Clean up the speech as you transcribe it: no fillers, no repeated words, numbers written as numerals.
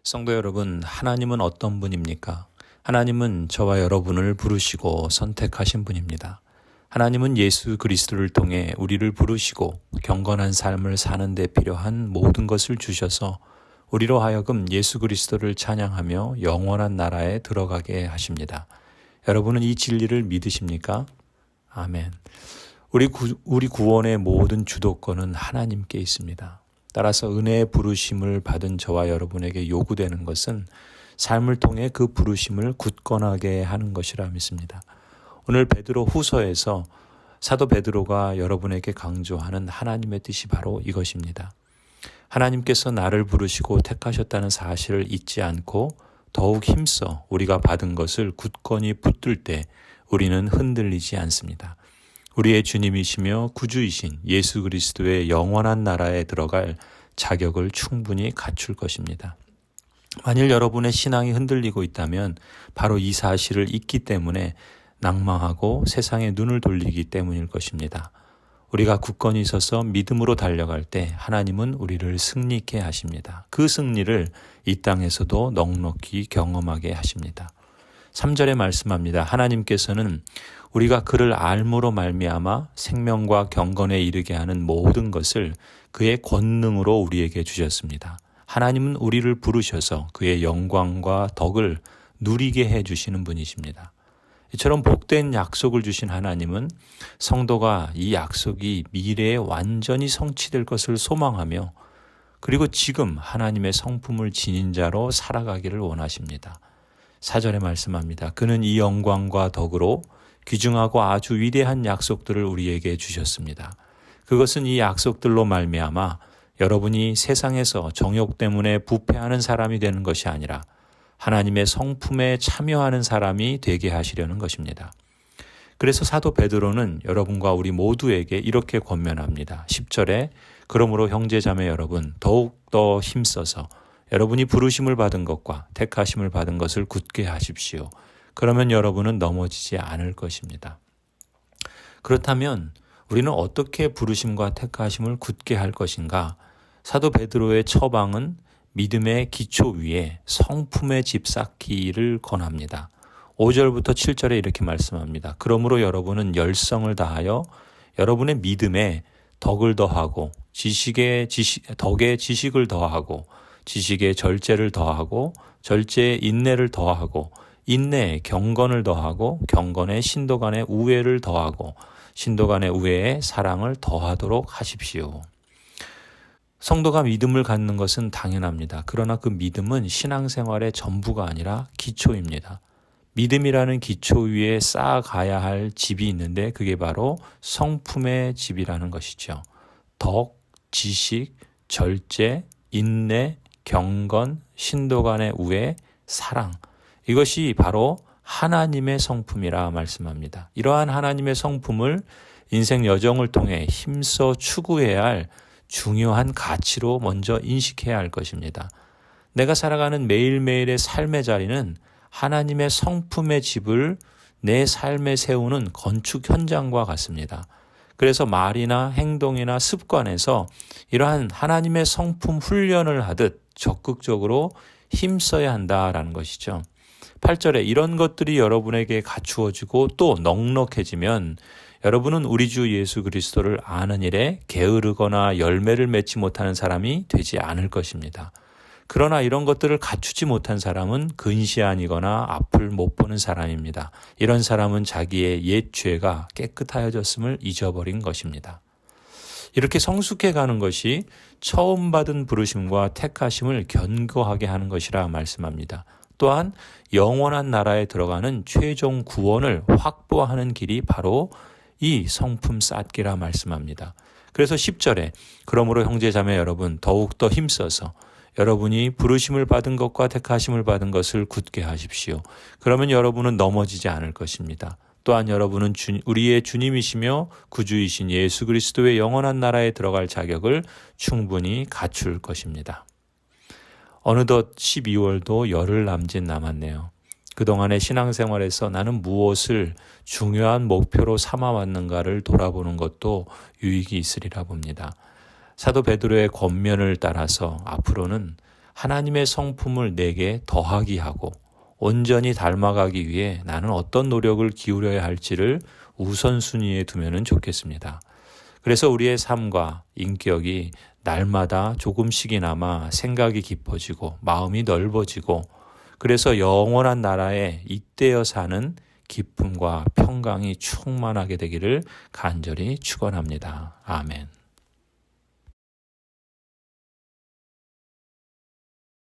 성도 여러분, 하나님은 어떤 분입니까? 하나님은 저와 여러분을 부르시고 선택하신 분입니다. 하나님은 예수 그리스도를 통해 우리를 부르시고 경건한 삶을 사는 데 필요한 모든 것을 주셔서 우리로 하여금 예수 그리스도를 찬양하며 영원한 나라에 들어가게 하십니다. 여러분은 이 진리를 믿으십니까? 아멘. 우리 구원의 모든 주도권은 하나님께 있습니다. 따라서 은혜의 부르심을 받은 저와 여러분에게 요구되는 것은 삶을 통해 그 부르심을 굳건하게 하는 것이라 믿습니다. 오늘 베드로 후서에서 사도 베드로가 여러분에게 강조하는 하나님의 뜻이 바로 이것입니다. 하나님께서 나를 부르시고 택하셨다는 사실을 잊지 않고 더욱 힘써 우리가 받은 것을 굳건히 붙들 때 우리는 흔들리지 않습니다. 우리의 주님이시며 구주이신 예수 그리스도의 영원한 나라에 들어갈 자격을 충분히 갖출 것입니다. 만일 여러분의 신앙이 흔들리고 있다면 바로 이 사실을 잊기 때문에 낭망하고 세상에 눈을 돌리기 때문일 것입니다. 우리가 굳건히 서서 믿음으로 달려갈 때 하나님은 우리를 승리케 하십니다. 그 승리를 이 땅에서도 넉넉히 경험하게 하십니다. 3절에 말씀합니다. 하나님께서는 우리가 그를 알므로 말미암아 생명과 경건에 이르게 하는 모든 것을 그의 권능으로 우리에게 주셨습니다. 하나님은 우리를 부르셔서 그의 영광과 덕을 누리게 해주시는 분이십니다. 이처럼 복된 약속을 주신 하나님은 성도가 이 약속이 미래에 완전히 성취될 것을 소망하며 그리고 지금 하나님의 성품을 지닌 자로 살아가기를 원하십니다. 4절에 말씀합니다. 그는 이 영광과 덕으로 귀중하고 아주 위대한 약속들을 우리에게 주셨습니다. 그것은 이 약속들로 말미암아 여러분이 세상에서 정욕 때문에 부패하는 사람이 되는 것이 아니라 하나님의 성품에 참여하는 사람이 되게 하시려는 것입니다. 그래서 사도 베드로는 여러분과 우리 모두에게 이렇게 권면합니다. 10절에 그러므로 형제자매 여러분 더욱더 힘써서 여러분이 부르심을 받은 것과 택하심을 받은 것을 굳게 하십시오. 그러면 여러분은 넘어지지 않을 것입니다. 그렇다면 우리는 어떻게 부르심과 택하심을 굳게 할 것인가? 사도 베드로의 처방은 믿음의 기초 위에 성품의 집 쌓기를 권합니다. 5절부터 7절에 이렇게 말씀합니다. 그러므로 여러분은 열성을 다하여 여러분의 믿음에 덕을 더하고 덕에 지식을 더하고 지식에 절제를 더하고 절제에 인내를 더하고 인내에 경건을 더하고 경건에 신도 간의 우애를 더하고 신도 간의 우애에 사랑을 더하도록 하십시오. 성도가 믿음을 갖는 것은 당연합니다. 그러나 그 믿음은 신앙생활의 전부가 아니라 기초입니다. 믿음이라는 기초 위에 쌓아가야 할 집이 있는데 그게 바로 성품의 집이라는 것이죠. 덕, 지식, 절제, 인내, 경건, 신도 간의 우애, 사랑. 이것이 바로 하나님의 성품이라 말씀합니다. 이러한 하나님의 성품을 인생 여정을 통해 힘써 추구해야 할 중요한 가치로 먼저 인식해야 할 것입니다. 내가 살아가는 매일매일의 삶의 자리는 하나님의 성품의 집을 내 삶에 세우는 건축 현장과 같습니다. 그래서 말이나 행동이나 습관에서 이러한 하나님의 성품 훈련을 하듯 적극적으로 힘써야 한다라는 것이죠. 8절에 이런 것들이 여러분에게 갖추어지고 또 넉넉해지면 여러분은 우리 주 예수 그리스도를 아는 일에 게으르거나 열매를 맺지 못하는 사람이 되지 않을 것입니다. 그러나 이런 것들을 갖추지 못한 사람은 근시안이거나 앞을 못 보는 사람입니다. 이런 사람은 자기의 옛 죄가 깨끗하여졌음을 잊어버린 것입니다. 이렇게 성숙해가는 것이 처음 받은 부르심과 택하심을 견고하게 하는 것이라 말씀합니다. 또한 영원한 나라에 들어가는 최종 구원을 확보하는 길이 바로 이 성품 쌓기라 말씀합니다. 그래서 10절에 그러므로 형제자매 여러분 더욱더 힘써서 여러분이 부르심을 받은 것과 택하심을 받은 것을 굳게 하십시오. 그러면 여러분은 넘어지지 않을 것입니다. 또한 여러분은 우리의 주님이시며 구주이신 예수 그리스도의 영원한 나라에 들어갈 자격을 충분히 갖출 것입니다. 어느덧 12월도 열흘 남짓 남았네요. 그동안의 신앙생활에서 나는 무엇을 중요한 목표로 삼아왔는가를 돌아보는 것도 유익이 있으리라 봅니다. 사도 베드로의 권면을 따라서 앞으로는 하나님의 성품을 내게 더하게 하고 온전히 닮아가기 위해 나는 어떤 노력을 기울여야 할지를 우선순위에 두면 좋겠습니다. 그래서 우리의 삶과 인격이 날마다 조금씩이나마 생각이 깊어지고 마음이 넓어지고 그래서 영원한 나라에 잇대어 사는 기쁨과 평강이 충만하게 되기를 간절히 축원합니다. 아멘.